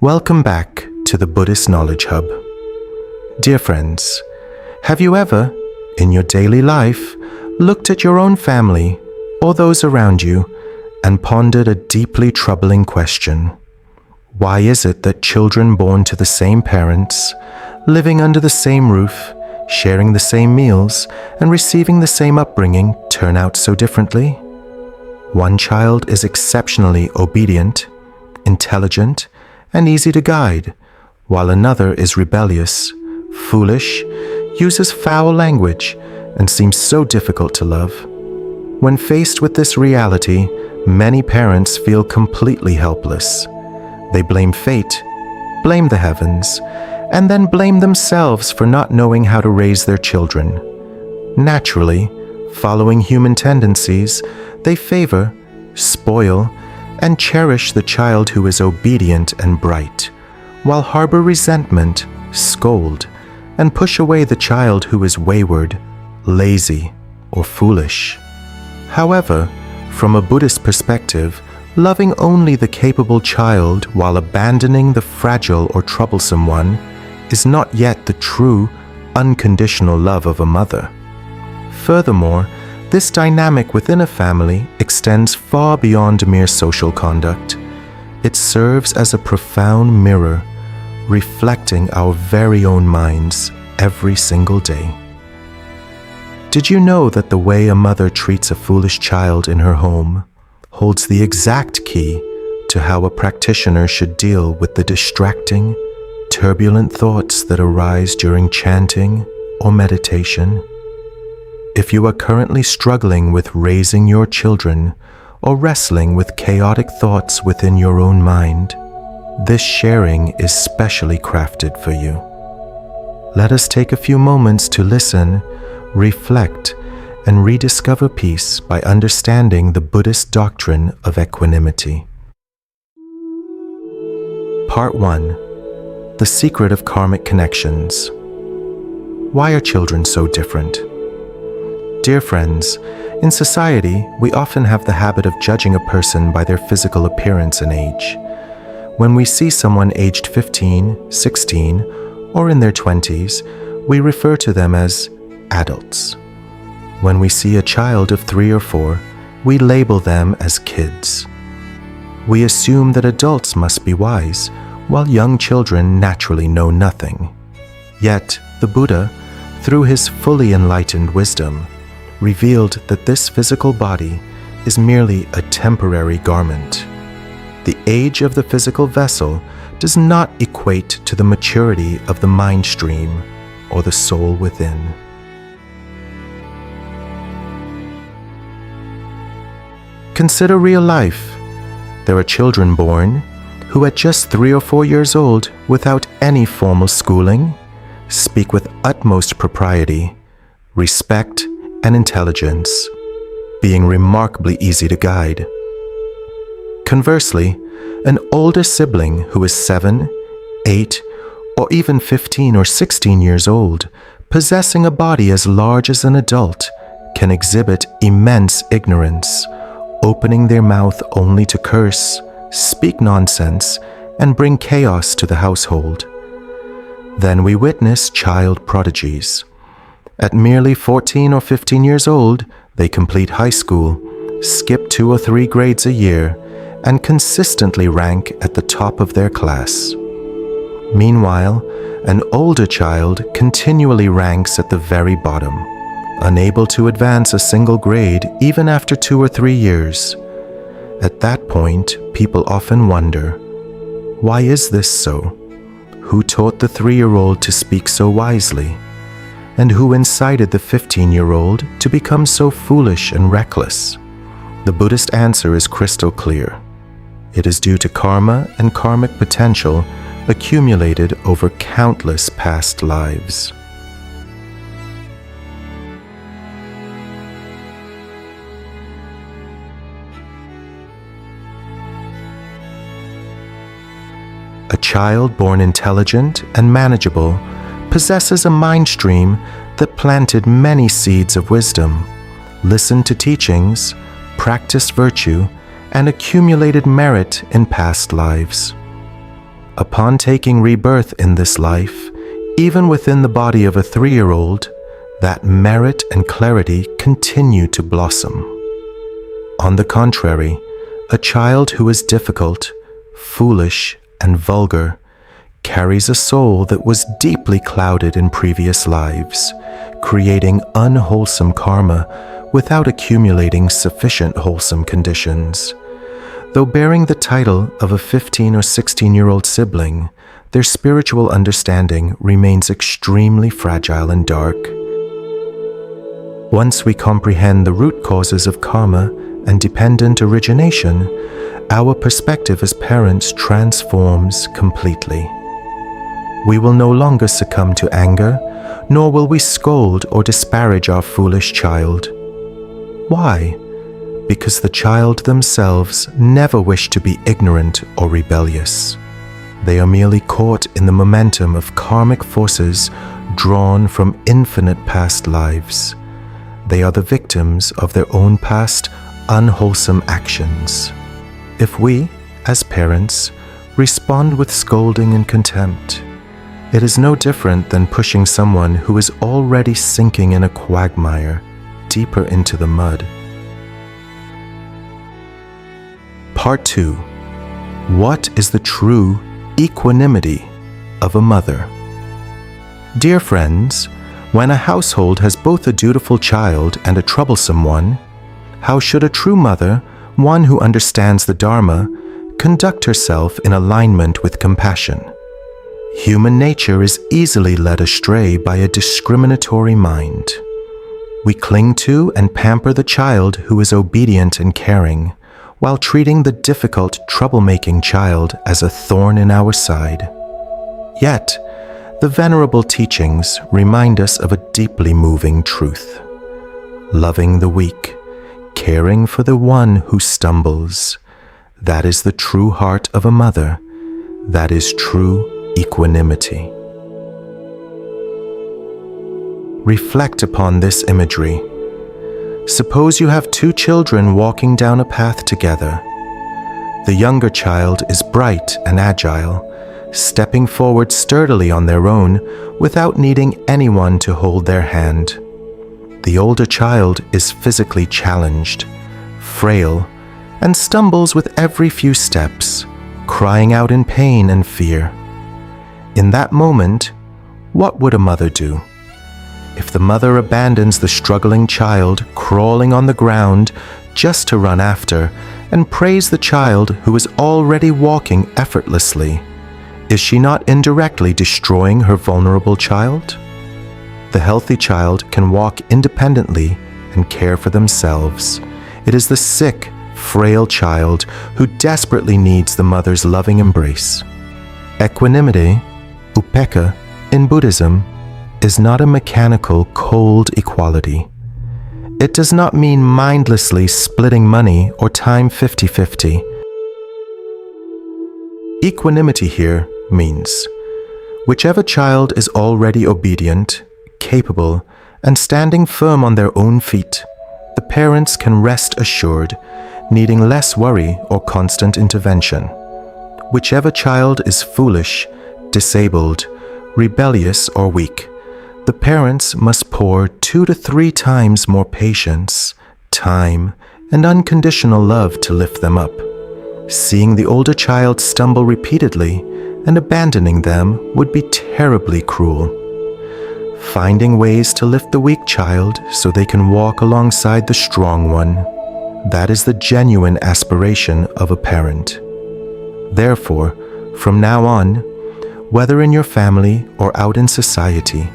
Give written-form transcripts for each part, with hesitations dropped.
Welcome back to the Buddhist Knowledge Hub. Dear friends, have you ever, in your daily life, looked at your own family or those around you and pondered a deeply troubling question? Why is it that children born to the same parents, living under the same roof, sharing the same meals, and receiving the same upbringing turn out so differently? One child is exceptionally obedient, intelligent, and easy to guide, while another is rebellious, foolish, uses foul language, and seems so difficult to love. When faced with this reality, many parents feel completely helpless. They blame fate, blame the heavens, and then blame themselves for not knowing how to raise their children. Naturally, following human tendencies, they favor, spoil, and cherish the child who is obedient and bright, while harbor resentment, scold, and push away the child who is wayward, lazy, or foolish. However, from a Buddhist perspective, loving only the capable child while abandoning the fragile or troublesome one is not yet the true, unconditional love of a mother. Furthermore, this dynamic within a family extends far beyond mere social conduct. It serves as a profound mirror, reflecting our very own minds every single day. Did you know that the way a mother treats a foolish child in her home holds the exact key to how a practitioner should deal with the distracting, turbulent thoughts that arise during chanting or meditation? If you are currently struggling with raising your children or wrestling with chaotic thoughts within your own mind, this sharing is specially crafted for you. Let us take a few moments to listen, reflect, and rediscover peace by understanding the Buddhist doctrine of equanimity. Part 1. The Secret of Karmic Connections. Why are children so different? Dear friends, in society, we often have the habit of judging a person by their physical appearance and age. When we see someone aged 15, 16, or in their 20s, we refer to them as adults. When we see a child of 3 or 4, we label them as kids. We assume that adults must be wise, while young children naturally know nothing. Yet, the Buddha, through his fully enlightened wisdom, revealed that this physical body is merely a temporary garment. The age of the physical vessel does not equate to the maturity of the mind stream or the soul within. Consider real life. There are children born who at just 3 or 4 years old, without any formal schooling, speak with utmost propriety, respect, and intelligence, being remarkably easy to guide. Conversely, an older sibling who is 7, 8, or even 15 or 16 years old, possessing a body as large as an adult, can exhibit immense ignorance, opening their mouth only to curse, speak nonsense, and bring chaos to the household. Then we witness child prodigies. At merely 14 or 15 years old, they complete high school, skip 2 or 3 grades a year, and consistently rank at the top of their class. Meanwhile, an older child continually ranks at the very bottom, unable to advance a single grade even after 2 or 3 years. At that point, people often wonder, why is this so? Who taught the 3-year-old to speak so wisely? And who incited the 15-year-old to become so foolish and reckless? The Buddhist answer is crystal clear. It is due to karma and karmic potential accumulated over countless past lives. A child born intelligent and manageable possesses a mind stream that planted many seeds of wisdom, listened to teachings, practiced virtue, and accumulated merit in past lives. Upon taking rebirth in this life, even within the body of a 3-year-old, that merit and clarity continue to blossom. On the contrary, a child who is difficult, foolish, and vulgar carries a soul that was deeply clouded in previous lives, creating unwholesome karma without accumulating sufficient wholesome conditions. Though bearing the title of a 15 or 16-year-old sibling, their spiritual understanding remains extremely fragile and dark. Once we comprehend the root causes of karma and dependent origination, our perspective as parents transforms completely. We will no longer succumb to anger, nor will we scold or disparage our foolish child. Why? Because the child themselves never wish to be ignorant or rebellious. They are merely caught in the momentum of karmic forces drawn from infinite past lives. They are the victims of their own past unwholesome actions. If we, as parents, respond with scolding and contempt, it is no different than pushing someone who is already sinking in a quagmire deeper into the mud. Part 2. What is the true equanimity of a mother? Dear friends, when a household has both a dutiful child and a troublesome one, how should a true mother, one who understands the Dharma, conduct herself in alignment with compassion? Human nature is easily led astray by a discriminatory mind. We cling to and pamper the child who is obedient and caring, while treating the difficult, troublemaking child as a thorn in our side. Yet, the venerable teachings remind us of a deeply moving truth. Loving the weak, caring for the one who stumbles, that is the true heart of a mother. That is true equanimity. Reflect upon this imagery. Suppose you have 2 children walking down a path together. The younger child is bright and agile, stepping forward sturdily on their own without needing anyone to hold their hand. The older child is physically challenged, frail, and stumbles with every few steps, crying out in pain and fear. In that moment, what would a mother do? If the mother abandons the struggling child crawling on the ground just to run after and praise the child who is already walking effortlessly, is she not indirectly destroying her vulnerable child? The healthy child can walk independently and care for themselves. It is the sick, frail child who desperately needs the mother's loving embrace. Equanimity, upekkha, in Buddhism, is not a mechanical, cold equality. It does not mean mindlessly splitting money or time 50-50. Equanimity here means whichever child is already obedient, capable, and standing firm on their own feet, the parents can rest assured, needing less worry or constant intervention. Whichever child is foolish, disabled, rebellious, or weak, the parents must pour 2 to 3 times more patience, time, and unconditional love to lift them up. Seeing the older child stumble repeatedly and abandoning them would be terribly cruel. Finding ways to lift the weak child so they can walk alongside the strong one, that is the genuine aspiration of a parent. Therefore, from now on, whether in your family or out in society,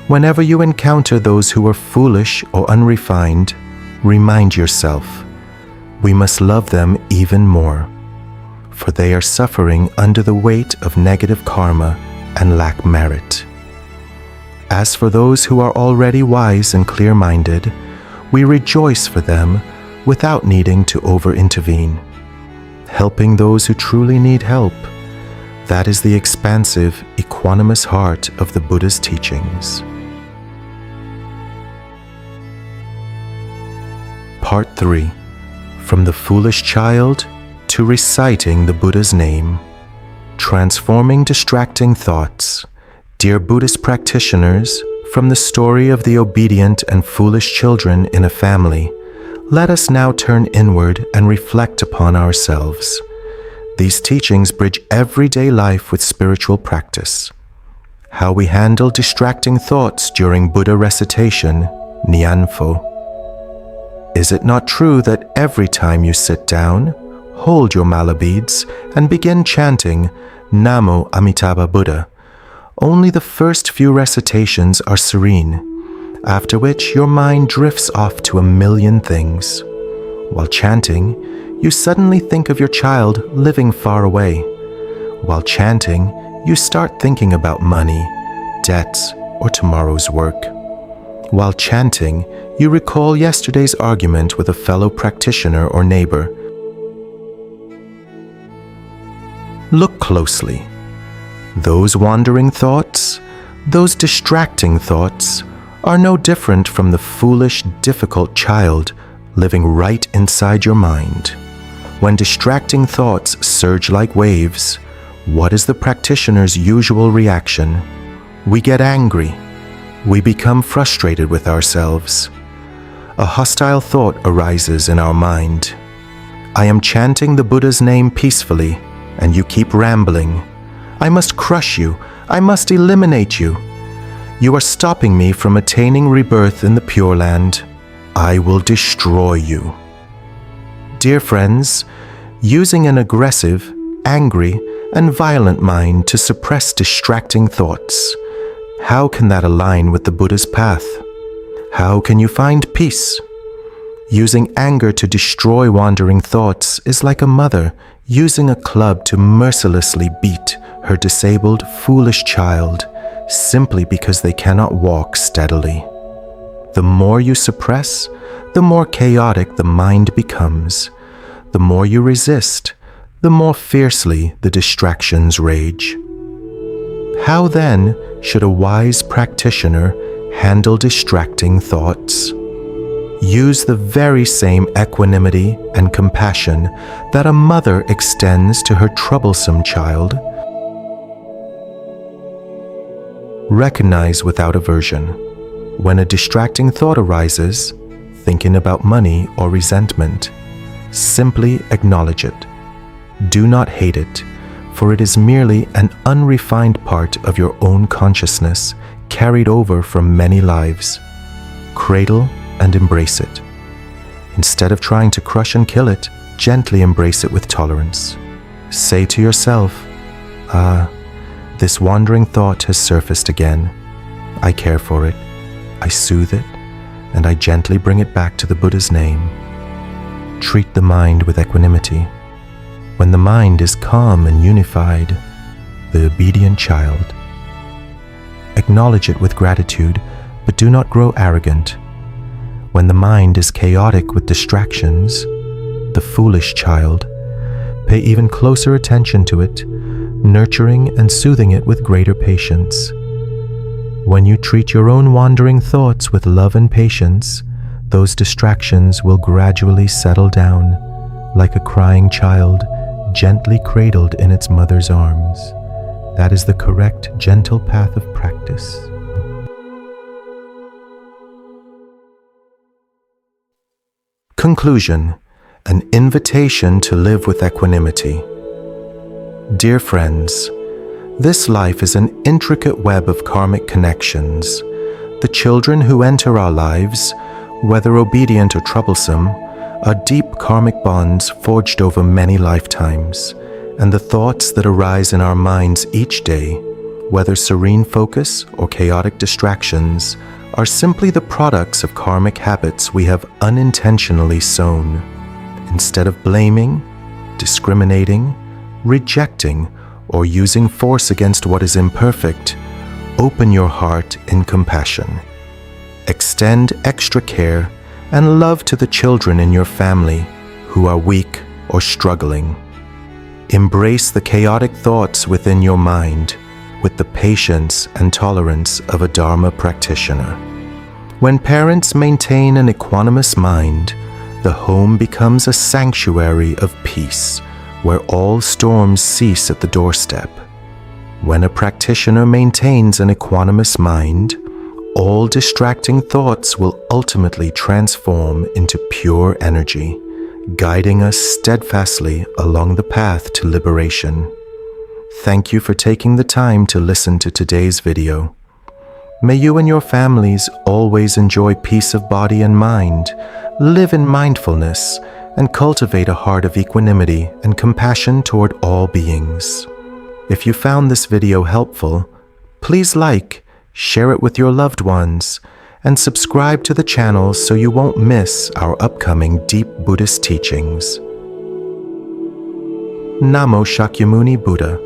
whenever you encounter those who are foolish or unrefined, remind yourself, we must love them even more, for they are suffering under the weight of negative karma and lack merit. As for those who are already wise and clear-minded, we rejoice for them without needing to over-intervene. Helping those who truly need help, that is the expansive, equanimous heart of the Buddha's teachings. Part 3. From the foolish child to reciting the Buddha's name. Transforming distracting thoughts. Dear Buddhist practitioners, from the story of the obedient and foolish children in a family, let us now turn inward and reflect upon ourselves. These teachings bridge everyday life with spiritual practice. How we handle distracting thoughts during Buddha recitation, Nyanfo. Is it not true that every time you sit down, hold your mala beads and begin chanting Namo Amitabha Buddha, only the first few recitations are serene, after which your mind drifts off to a million things. While chanting, you suddenly think of your child living far away. While chanting, you start thinking about money, debts, or tomorrow's work. While chanting, you recall yesterday's argument with a fellow practitioner or neighbor. Look closely. Those wandering thoughts, those distracting thoughts, are no different from the foolish, difficult child living right inside your mind. When distracting thoughts surge like waves, what is the practitioner's usual reaction? We get angry. We become frustrated with ourselves. A hostile thought arises in our mind. I am chanting the Buddha's name peacefully, and you keep rambling. I must crush you. I must eliminate you. You are stopping me from attaining rebirth in the Pure Land. I will destroy you. Dear friends, using an aggressive, angry, and violent mind to suppress distracting thoughts, how can that align with the Buddha's path? How can you find peace? Using anger to destroy wandering thoughts is like a mother using a club to mercilessly beat her disabled, foolish child simply because they cannot walk steadily. The more you suppress, the more chaotic the mind becomes. The more you resist, the more fiercely the distractions rage. How then should a wise practitioner handle distracting thoughts? Use the very same equanimity and compassion that a mother extends to her troublesome child. Recognize without aversion. When a distracting thought arises, thinking about money or resentment, simply acknowledge it. Do not hate it, for it is merely an unrefined part of your own consciousness carried over from many lives. Cradle and embrace it. Instead of trying to crush and kill it, gently embrace it with tolerance. Say to yourself, this wandering thought has surfaced again. I care for it, I soothe it, and I gently bring it back to the Buddha's name. Treat the mind with equanimity. When the mind is calm and unified, the obedient child. Acknowledge it with gratitude, but do not grow arrogant. When the mind is chaotic with distractions, the foolish child, pay even closer attention to it, nurturing and soothing it with greater patience. When you treat your own wandering thoughts with love and patience, those distractions will gradually settle down, like a crying child gently cradled in its mother's arms. That is the correct, gentle path of practice. Conclusion: an invitation to live with equanimity. Dear friends, this life is an intricate web of karmic connections. The children who enter our lives, whether obedient or troublesome, are deep karmic bonds forged over many lifetimes, and the thoughts that arise in our minds each day, whether serene focus or chaotic distractions, are simply the products of karmic habits we have unintentionally sown. Instead of blaming, discriminating, rejecting, or using force against what is imperfect, open your heart in compassion. Extend extra care and love to the children in your family who are weak or struggling. Embrace the chaotic thoughts within your mind with the patience and tolerance of a Dharma practitioner. When parents maintain an equanimous mind, the home becomes a sanctuary of peace, where all storms cease at the doorstep. When a practitioner maintains an equanimous mind, all distracting thoughts will ultimately transform into pure energy, guiding us steadfastly along the path to liberation. Thank you for taking the time to listen to today's video. May you and your families always enjoy peace of body and mind, live in mindfulness, and cultivate a heart of equanimity and compassion toward all beings. If you found this video helpful, please like, share it with your loved ones, and subscribe to the channel so you won't miss our upcoming deep Buddhist teachings. Namo Shakyamuni Buddha.